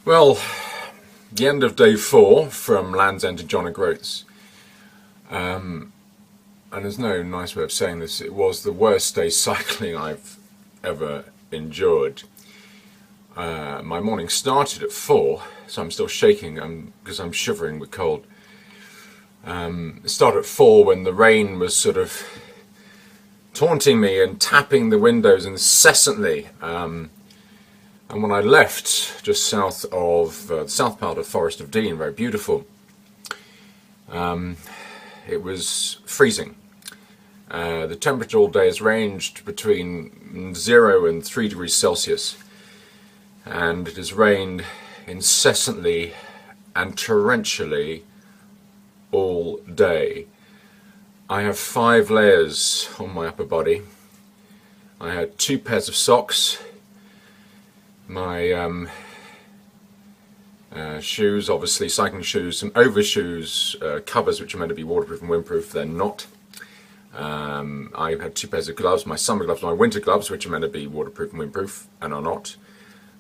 Well, the end of day 4 from Land's End to John and Groats. And there's no nice way of saying this, it was the worst day cycling I've ever endured. My morning started at 4, so I'm still shaking because I'm shivering with cold. It started at 4 when the rain was sort of taunting me and tapping the windows incessantly. And when I left, just south of the south part of Forest of Dean, very beautiful, it was freezing. The temperature all day has ranged between 0 and 3 degrees Celsius, and it has rained incessantly and torrentially all day. I have 5 layers on my upper body. I had 2 pairs of socks. My shoes, obviously cycling shoes, some overshoes, covers which are meant to be waterproof and windproof, they're not. I had 2 pairs of gloves, my summer gloves, my winter gloves, which are meant to be waterproof and windproof and are not.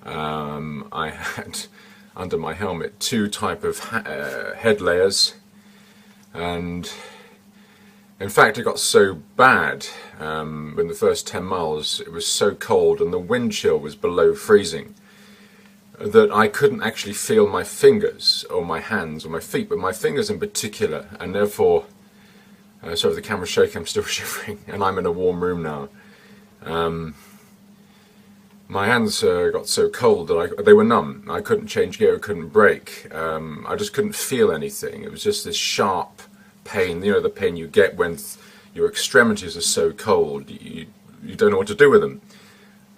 I had under my helmet 2 type of head layers, and in fact it got so bad in the first 10 miles, it was so cold and the wind chill was below freezing that I couldn't actually feel my fingers or my hands or my feet, but my fingers in particular, and therefore, sorry if the camera's shaking, I'm still shivering and I'm in a warm room now. My hands got so cold that they were numb. I couldn't change gear, I couldn't brake. I just couldn't feel anything. It was just this sharp pain, you know, the pain you get when your extremities are so cold, you don't know what to do with them.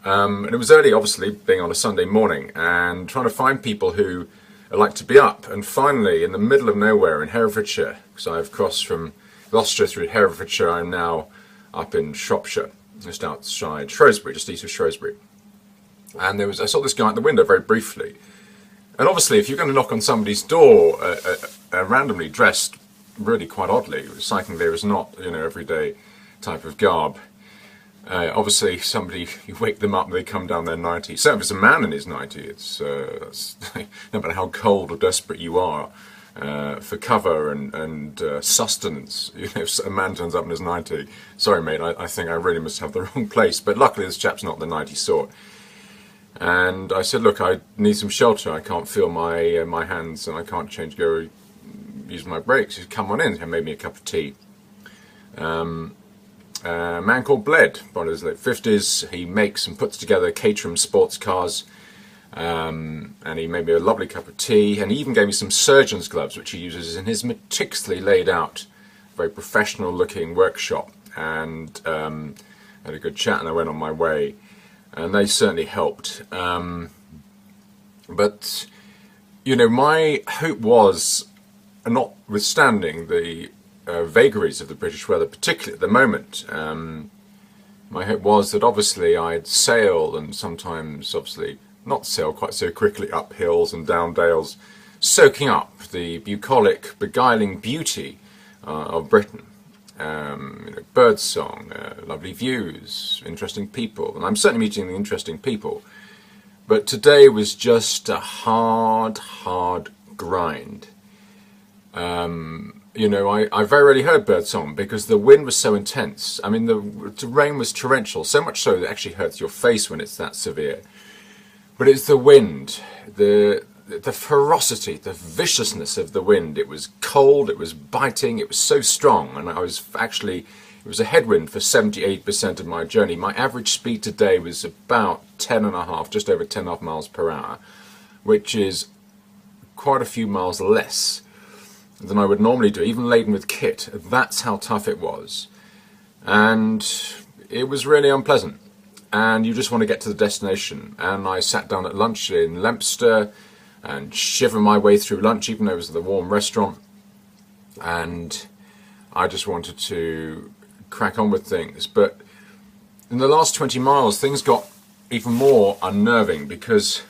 And it was early, obviously, being on a Sunday morning, and trying to find people who like to be up. And finally, in the middle of nowhere in Herefordshire, because I've crossed from Gloucester through Herefordshire, I'm now up in Shropshire, just outside Shrewsbury, just east of Shrewsbury. And I saw this guy at the window very briefly. And obviously, if you're going to knock on somebody's door, randomly dressed, really quite oddly, cycling there is not, you know, everyday type of garb. Obviously, you wake them up and they come down their 90. So if it's a man in his 90, it's no matter how cold or desperate you are for cover and sustenance. You know, if a man turns up in his 90, sorry mate, I think I really must have the wrong place. But luckily, this chap's not the 90 sort. And I said, look, I need some shelter. I can't feel my hands and I can't change gear, use my brakes. He said, come on in. He made me a cup of tea. A man called Bled, in his late 50s, he makes and puts together Caterham sports cars, and he made me a lovely cup of tea, and he even gave me some surgeon's gloves, which he uses in his meticulously laid out, very professional looking workshop, and had a good chat, and I went on my way, and they certainly helped. But, you know, my hope was, notwithstanding the vagaries of the British weather, particularly at the moment, my hope was that obviously I'd sail, and sometimes obviously not sail quite so quickly up hills and down dales, soaking up the bucolic, beguiling beauty of Britain. You know, bird song, lovely views, interesting people, and I'm certainly meeting the interesting people. But today was just a hard grind. You know, I very rarely heard birdsong because the wind was so intense. I mean, the rain was torrential, so much so that it actually hurts your face when it's that severe. But it's the wind, the ferocity, the viciousness of the wind. It was cold, it was biting, it was so strong, and it was a headwind for 78% of my journey. My average speed today was about 10.5, just over 10.5 miles per hour, which is quite a few miles less than I would normally do, even laden with kit. That's how tough it was. And it was really unpleasant. And you just want to get to the destination. And I sat down at lunch in Leinster and shivered my way through lunch, even though it was the warm restaurant. And I just wanted to crack on with things. But in the last 20 miles, things got even more unnerving because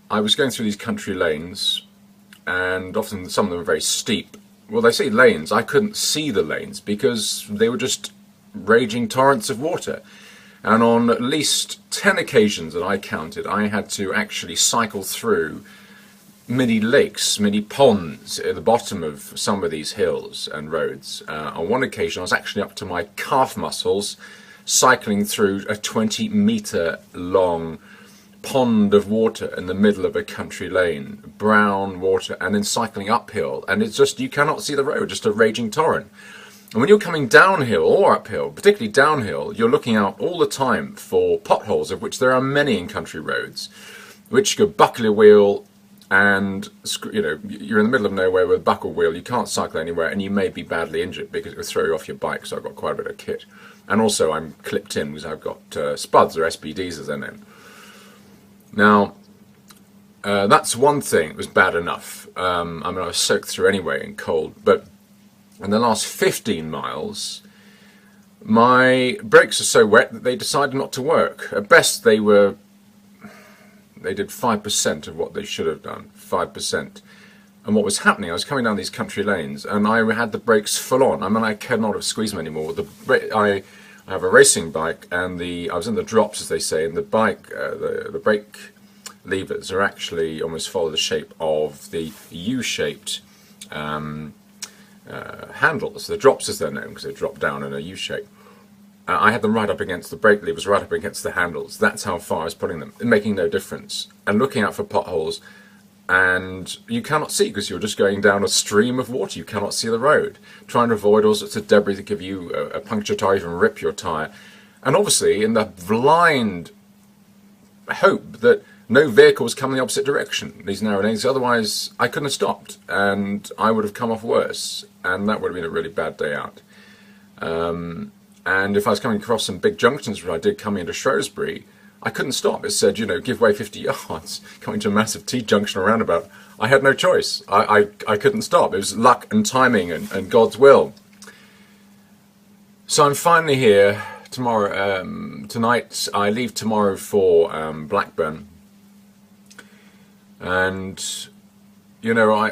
I was going through these country lanes, and often some of them were very steep. Well, they say lanes. I couldn't see the lanes because they were just raging torrents of water. And on at least 10 occasions that I counted, I had to actually cycle through mini lakes, mini ponds at the bottom of some of these hills and roads. On one occasion I was actually up to my calf muscles cycling through a 20-metre long pond of water in the middle of a country lane, brown water, and then cycling uphill, and it's just, you cannot see the road, just a raging torrent. And when you're coming downhill or uphill, particularly downhill, you're looking out all the time for potholes, of which there are many in country roads, which you could buckle your wheel, and you know, you're in the middle of nowhere with a buckle wheel, you can't cycle anywhere, and you may be badly injured because it will throw you off your bike. So I've got quite a bit of kit, and also I'm clipped in because I've got spuds, or SPDs as they're known. Now that's one thing. It was bad enough. I mean, I was soaked through anyway and cold, but in the last 15 miles my brakes are so wet that they decided not to work. At best they did 5% of what they should have done, 5%. And what was happening, I was coming down these country lanes and I had the brakes full on. I mean, I cannot have squeezed them anymore. I have a racing bike, and I was in the drops, as they say, and the bike, the brake levers are actually almost follow the shape of the U-shaped handles. The drops, as they're known, because they drop down in a U-shape. I had them right up against the brake levers, right up against the handles. That's how far I was putting them, making no difference. And looking out for potholes, and you cannot see because you're just going down a stream of water. You cannot see the road. Trying to avoid all sorts of debris that give you a puncture tyre, even rip your tyre. And obviously in the blind hope that no vehicles come in the opposite direction, these narrow lanes. Otherwise I couldn't have stopped and I would have come off worse, and that would have been a really bad day out. And if I was coming across some big junctions where I did coming into Shrewsbury, I couldn't stop. It said, you know, give way 50 yards, coming to a massive T-junction or roundabout. I had no choice. I couldn't stop. It was luck and timing and God's will. So I'm finally here tomorrow. Tonight, I leave tomorrow for Blackburn. And, you know,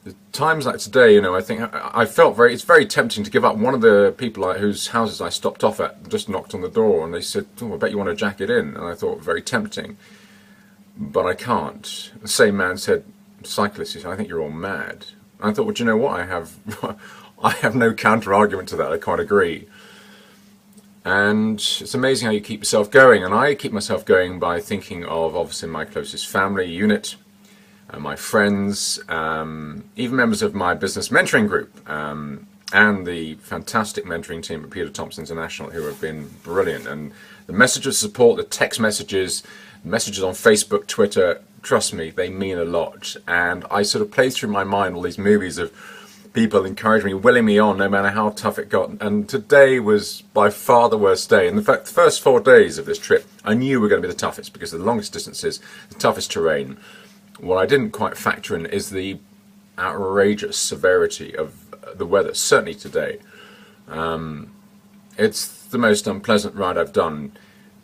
the times like today, you know, I think I felt it's very tempting to give up. One of the people whose houses I stopped off at just knocked on the door and they said, oh, I bet you want to jack it in. And I thought, very tempting, but I can't. The same man said, cyclist, he said, I think you're all mad. And I thought, well, do you know what? I have no counter argument to that. I quite agree. And it's amazing how you keep yourself going. And I keep myself going by thinking of, obviously, my closest family unit, my friends, even members of my business mentoring group, and the fantastic mentoring team at Peter Thompson International, who have been brilliant. And the messages of support, the text messages, messages on Facebook, Twitter, trust me, they mean a lot. And I sort of played through my mind all these movies of people encouraging me, willing me on, no matter how tough it got. And today was by far the worst day. And in fact, the first 4 days of this trip, I knew were going to be the toughest, because the longest distances, the toughest terrain. What I didn't quite factor in is the outrageous severity of the weather, certainly today. It's the most unpleasant ride I've done,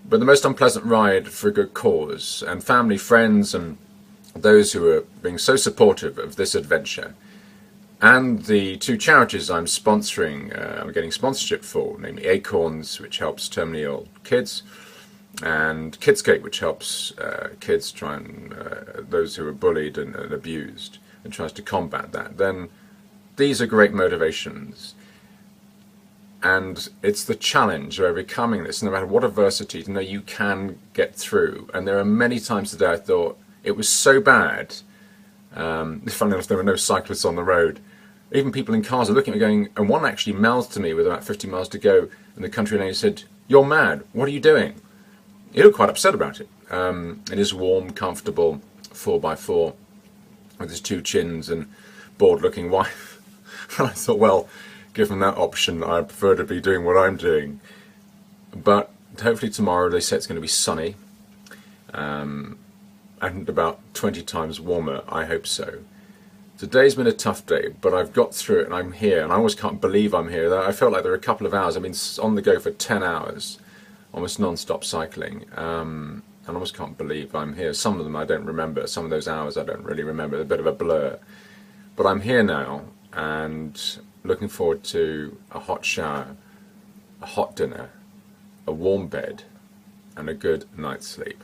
but the most unpleasant ride for a good cause, and family, friends, and those who are being so supportive of this adventure. And the 2 charities I'm sponsoring, I'm getting sponsorship for, namely Acorns, which helps terminally ill kids, and Kidscape, which helps kids try and those who are bullied and abused, and tries to combat that. Then these are great motivations, and it's the challenge of overcoming this, no matter what adversity, to know you can get through. And there are many times today I thought it was so bad. Funnily enough, there were no cyclists on the road. Even people in cars are looking at me going, and one actually mouthed to me with about 50 miles to go in the country lane, he said, "You're mad, what are you doing?" He looked quite upset about it. It is warm, comfortable 4x4 with his 2 chins and bored-looking wife. And I thought, well, given that option, I prefer to be doing what I'm doing. But hopefully tomorrow, they say it's going to be sunny and about 20 times warmer. I hope so. Today's been a tough day, but I've got through it and I'm here. And I almost can't believe I'm here. I felt like there were a couple of hours. I've been on the go for 10 hours. Almost non-stop cycling, and I almost can't believe I'm here. Some of them I don't remember, some of those hours I don't really remember, they're a bit of a blur. But I'm here now, and looking forward to a hot shower, a hot dinner, a warm bed, and a good night's sleep.